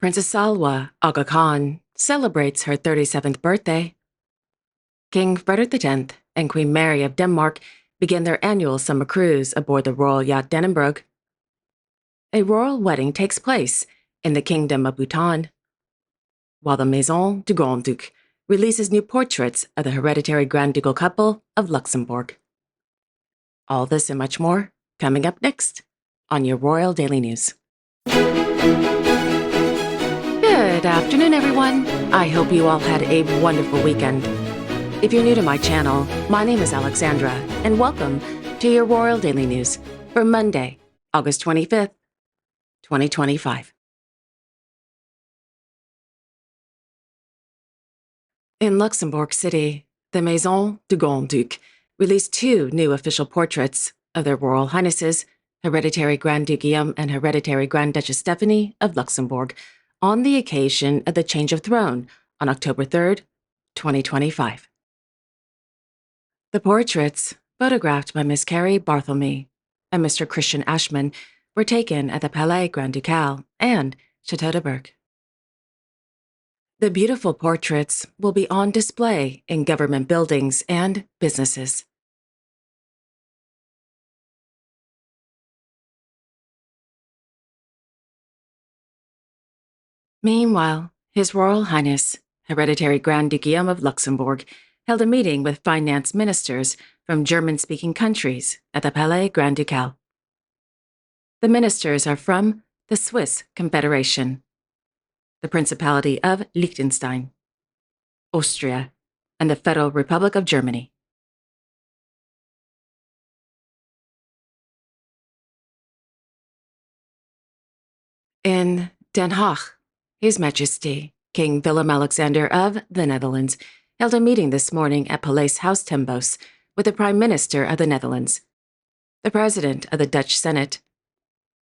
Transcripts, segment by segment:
Princess Salwa Aga Khan celebrates her 37th birthday. King Frederick X and Queen Mary of Denmark begin their annual summer cruise aboard the royal yacht Dannebrog. A royal wedding takes place in the Kingdom of Bhutan, while the Maison du Grand-Duc releases new portraits of the hereditary Grand Ducal couple of Luxembourg. All this and much more coming up next on your Royal Daily News. Good afternoon, everyone. I hope you all had a wonderful weekend. If you're new to my channel, my name is Alexandra, and welcome to your Royal Daily News for Monday, August 25th, 2025. In Luxembourg City, the Maison du Grand-Duc released two new official portraits of their Royal Highnesses, Hereditary Grand Duke Guillaume and Hereditary Grand Duchess Stephanie of Luxembourg, on the occasion of the change of throne on October 3rd, 2025. The portraits, photographed by Miss Carrie Bartholomew and Mr. Christian Ashman, were taken at the Palais Grand Ducal and Chateau de Berck. The beautiful portraits will be on display in government buildings and businesses. Meanwhile, His Royal Highness, Hereditary Grand Duke Guillaume of Luxembourg, held a meeting with finance ministers from German-speaking countries at the Palais Grand Ducal. The ministers are from the Swiss Confederation, the Principality of Liechtenstein, Austria, and the Federal Republic of Germany. In Den Haag, His Majesty King Willem-Alexander of the Netherlands held a meeting this morning at Paleis Huis ten Bosch with the Prime Minister of the Netherlands, the President of the Dutch Senate,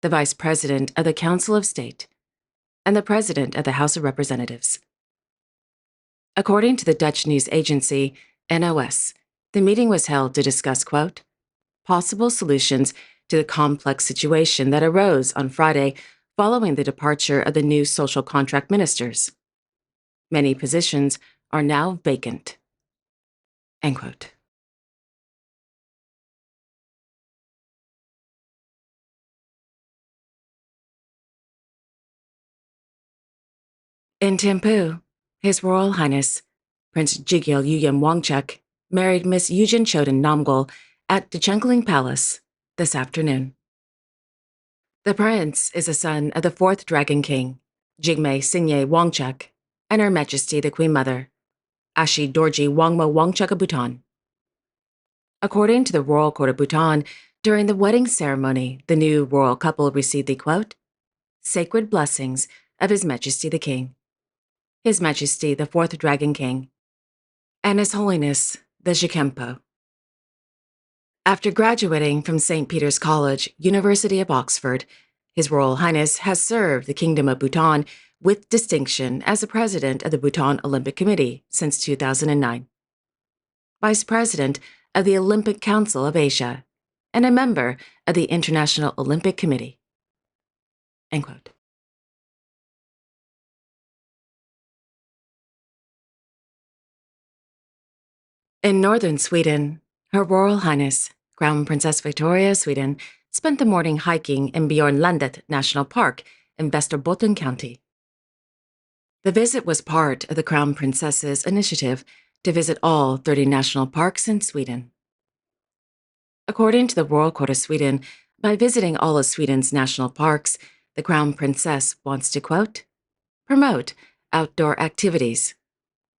the Vice President of the Council of State, and the President of the House of Representatives. According to the Dutch news agency NOS, the meeting was held to discuss, quote, possible solutions to the complex situation that arose on Friday following the departure of the new social contract ministers. Many positions are now vacant. End quote. In Thimphu, His Royal Highness Prince Jigil Uyem Wangchuk married Miss Yujin Choden Namgol at Ducal Palace this afternoon. The prince is a son of the fourth Dragon King, Jigme Singye Wangchuk, and Her Majesty the Queen Mother, Ashi Dorji Wangmo Wangchuk of Bhutan. According to the Royal Court of Bhutan, during the wedding ceremony, the new royal couple received the, quote, sacred blessings of His Majesty the King, His Majesty the Fourth Dragon King, and His Holiness the Jikempo. After graduating from St. Peter's College, University of Oxford, His Royal Highness has served the Kingdom of Bhutan with distinction as the President of the Bhutan Olympic Committee since 2009, Vice President of the Olympic Council of Asia, and a member of the International Olympic Committee. End quote. In northern Sweden, Her Royal Highness Crown Princess Victoria of Sweden spent the morning hiking in Björnlandet National Park in Västerbotten County. The visit was part of the Crown Princess's initiative to visit all 30 national parks in Sweden. According to the Royal Court of Sweden, by visiting all of Sweden's national parks, the Crown Princess wants to, quote, promote outdoor activities,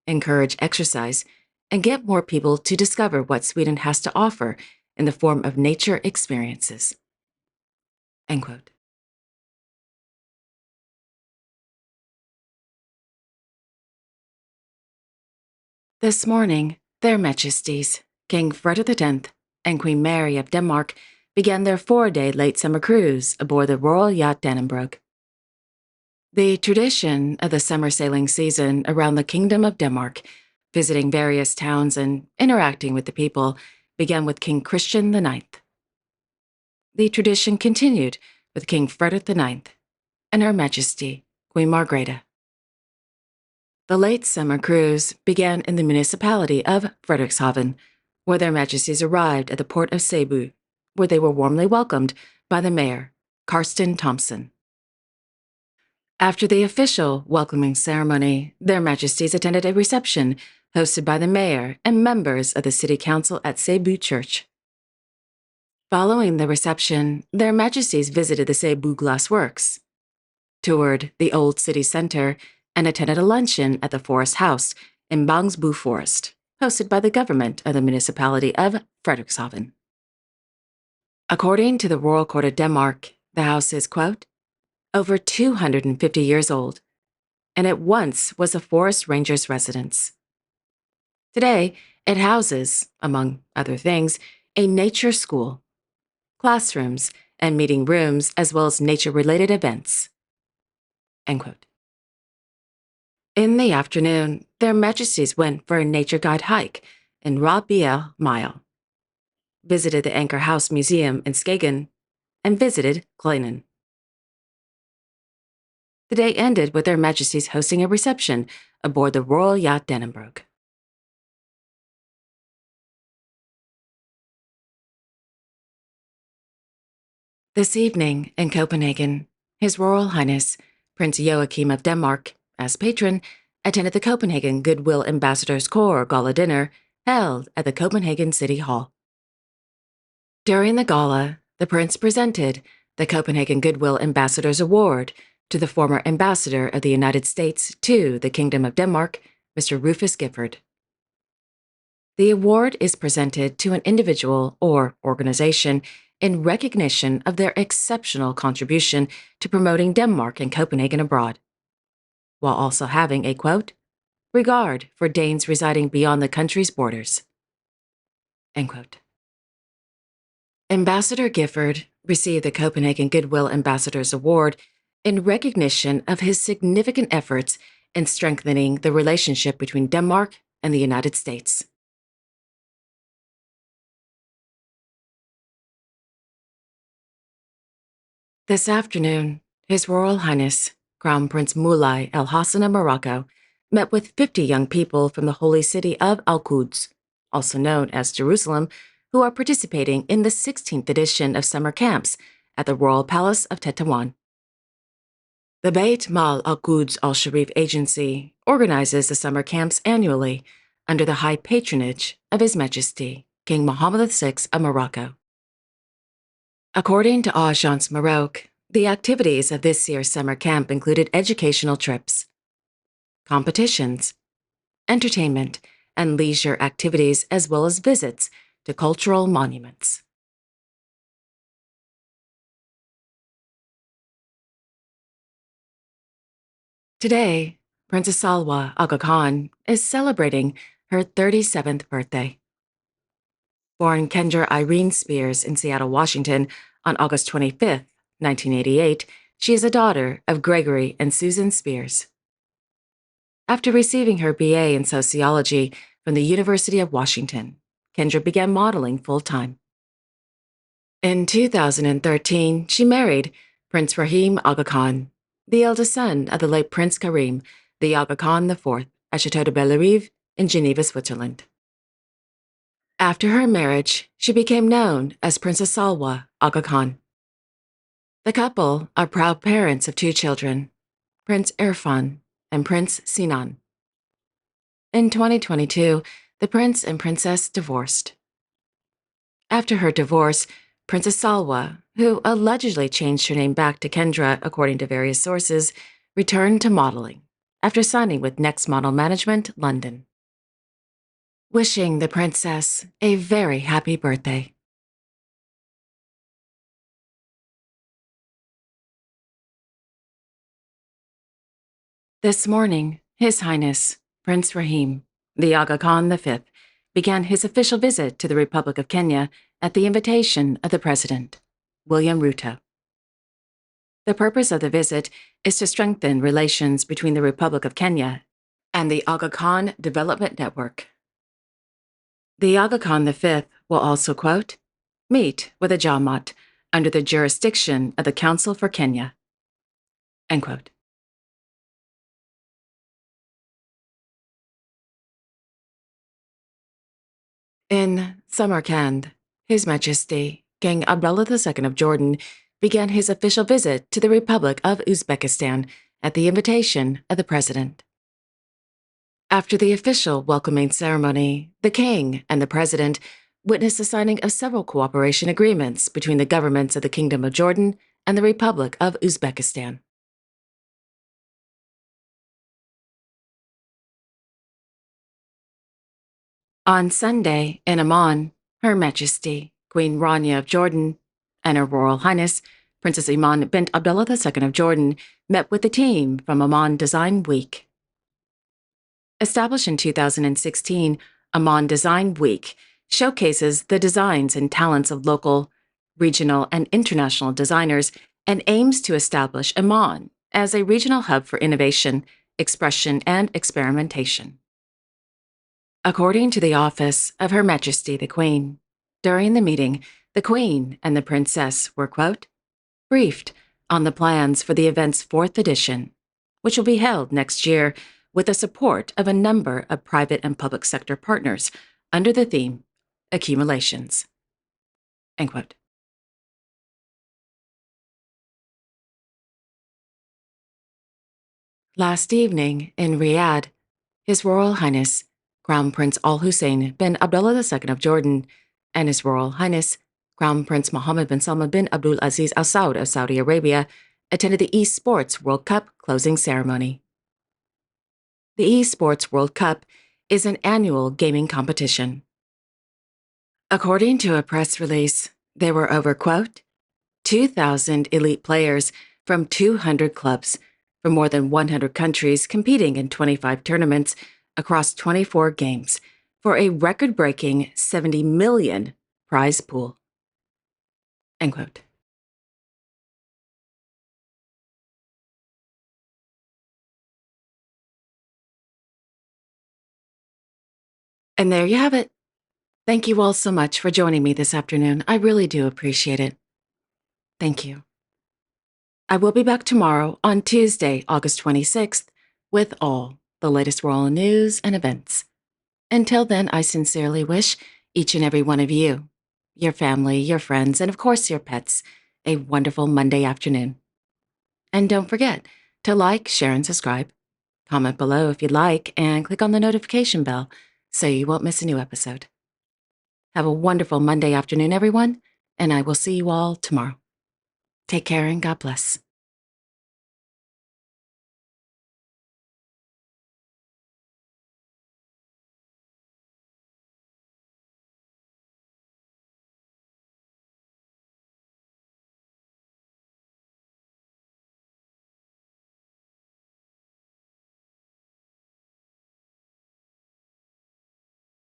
encourage exercise, and get more people to discover what Sweden has to offer in the form of nature experiences. End quote. This morning, Their Majesties, King Frederick X and Queen Mary of Denmark, began their 4-day late summer cruise aboard the royal yacht Dannebrog. The tradition of the summer sailing season around the Kingdom of Denmark, visiting various towns and interacting with the people, began with King Christian IX. The tradition continued with King Frederick IX and Her Majesty Queen Margrethe. The late summer cruise began in the municipality of Frederikshavn, where their majesties arrived at the port of Cebu, where they were warmly welcomed by the mayor, Karsten Thompson. After the official welcoming ceremony, their majesties attended a reception hosted by the mayor and members of the city council at Cebu Church. Following the reception, their majesties visited the Cebu Glass Works, toured the old city center, and attended a luncheon at the Forest House in Bangsbu Forest, hosted by the government of the municipality of Frederikshavn. According to the Royal Court of Denmark, the house is, quote, over 250 years old, and it once was a forest ranger's residence. Today, it houses, among other things, a nature school, classrooms, and meeting rooms, as well as nature-related events. End quote. In the afternoon, their majesties went for a nature guide hike in Rabiel Mile, visited the Anchor House Museum in Skagen, and visited Kleinen. The day ended with their majesties hosting a reception aboard the Royal Yacht Dannenberg. This evening in Copenhagen, His Royal Highness Prince Joachim of Denmark, as patron, attended the Copenhagen Goodwill Ambassadors Corps Gala dinner held at the Copenhagen City Hall. During the gala, the prince presented the Copenhagen Goodwill Ambassadors Award to the former ambassador of the United States to the Kingdom of Denmark, Mr. Rufus Gifford. The award is presented to an individual or organization in recognition of their exceptional contribution to promoting Denmark and Copenhagen abroad, while also having a, quote, regard for Danes residing beyond the country's borders, end quote. Ambassador Gifford received the Copenhagen Goodwill Ambassadors Award in recognition of his significant efforts in strengthening the relationship between Denmark and the United States. This afternoon, His Royal Highness Crown Prince Moulay El Hassan of Morocco met with 50 young people from the holy city of Al-Quds, also known as Jerusalem, who are participating in the 16th edition of summer camps at the Royal Palace of Tetuan. The Beit Mal Al-Quds Al-Sharif Agency organizes the summer camps annually under the high patronage of His Majesty King Mohammed VI of Morocco. According to Agence Maroc, the activities of this year's summer camp included educational trips, competitions, entertainment, and leisure activities, as well as visits to cultural monuments. Today, Princess Salwa Aga Khan is celebrating her 37th birthday. Born Kendra Irene Spears in Seattle, Washington, on August 25, 1988, she is a daughter of Gregory and Susan Spears. After receiving her BA in sociology from the University of Washington, Kendra began modeling full-time. In 2013, she married Prince Rahim Aga Khan, the eldest son of the late Prince Karim, the Aga Khan IV, at Chateau de Bellerive in Geneva, Switzerland. After her marriage, she became known as Princess Salwa Aga Khan. The couple are proud parents of 2 children, Prince Irfan and Prince Sinan. In 2022, the prince and princess divorced. After her divorce, Princess Salwa, who allegedly changed her name back to Kendra according to various sources, returned to modeling after signing with Next Model Management, London. Wishing the princess a very happy birthday. This morning, His Highness Prince Rahim, the Aga Khan V, began his official visit to the Republic of Kenya at the invitation of the President, William Ruto. The purpose of the visit is to strengthen relations between the Republic of Kenya and the Aga Khan Development Network. The Aga Khan V will also, quote, meet with a Jamaat under the jurisdiction of the Council for Kenya, end quote. In Samarkand, His Majesty King Abdullah II of Jordan began his official visit to the Republic of Uzbekistan at the invitation of the president. After the official welcoming ceremony, the king and the president witnessed the signing of several cooperation agreements between the governments of the Kingdom of Jordan and the Republic of Uzbekistan. On Sunday, in Amman, Her Majesty Queen Rania of Jordan and Her Royal Highness Princess Iman bint Abdullah II of Jordan met with the team from Amman Design Week. Established in 2016, Amman Design Week showcases the designs and talents of local, regional, and international designers and aims to establish Amman as a regional hub for innovation, expression, and experimentation. According to the office of Her Majesty the Queen, during the meeting, the Queen and the Princess were, quote, briefed on the plans for the event's 4th edition, which will be held next year with the support of a number of private and public sector partners under the theme, Accumulations. End quote. Last evening in Riyadh, His Royal Highness Crown Prince Al Hussein bin Abdullah II of Jordan and His Royal Highness Crown Prince Mohammed bin Salman bin Abdul Aziz Al Saud of Saudi Arabia attended the Esports World Cup closing ceremony. The Esports World Cup is an annual gaming competition. According to a press release, there were over, quote, 2,000 elite players from 200 clubs from more than 100 countries competing in 25 tournaments across 24 games for a record-breaking 70 million prize pool. End quote. And there you have it. Thank you all so much for joining me this afternoon. I really do appreciate it. Thank you. I will be back tomorrow on Tuesday, August 26th, with all the latest royal news and events. Until then, I sincerely wish each and every one of you, your family, your friends, and of course your pets, a wonderful Monday afternoon. And don't forget to like, share, and subscribe. Comment below if you'd like, and click on the notification bell so you won't miss a new episode. Have a wonderful Monday afternoon, everyone, and I will see you all tomorrow. Take care and God bless.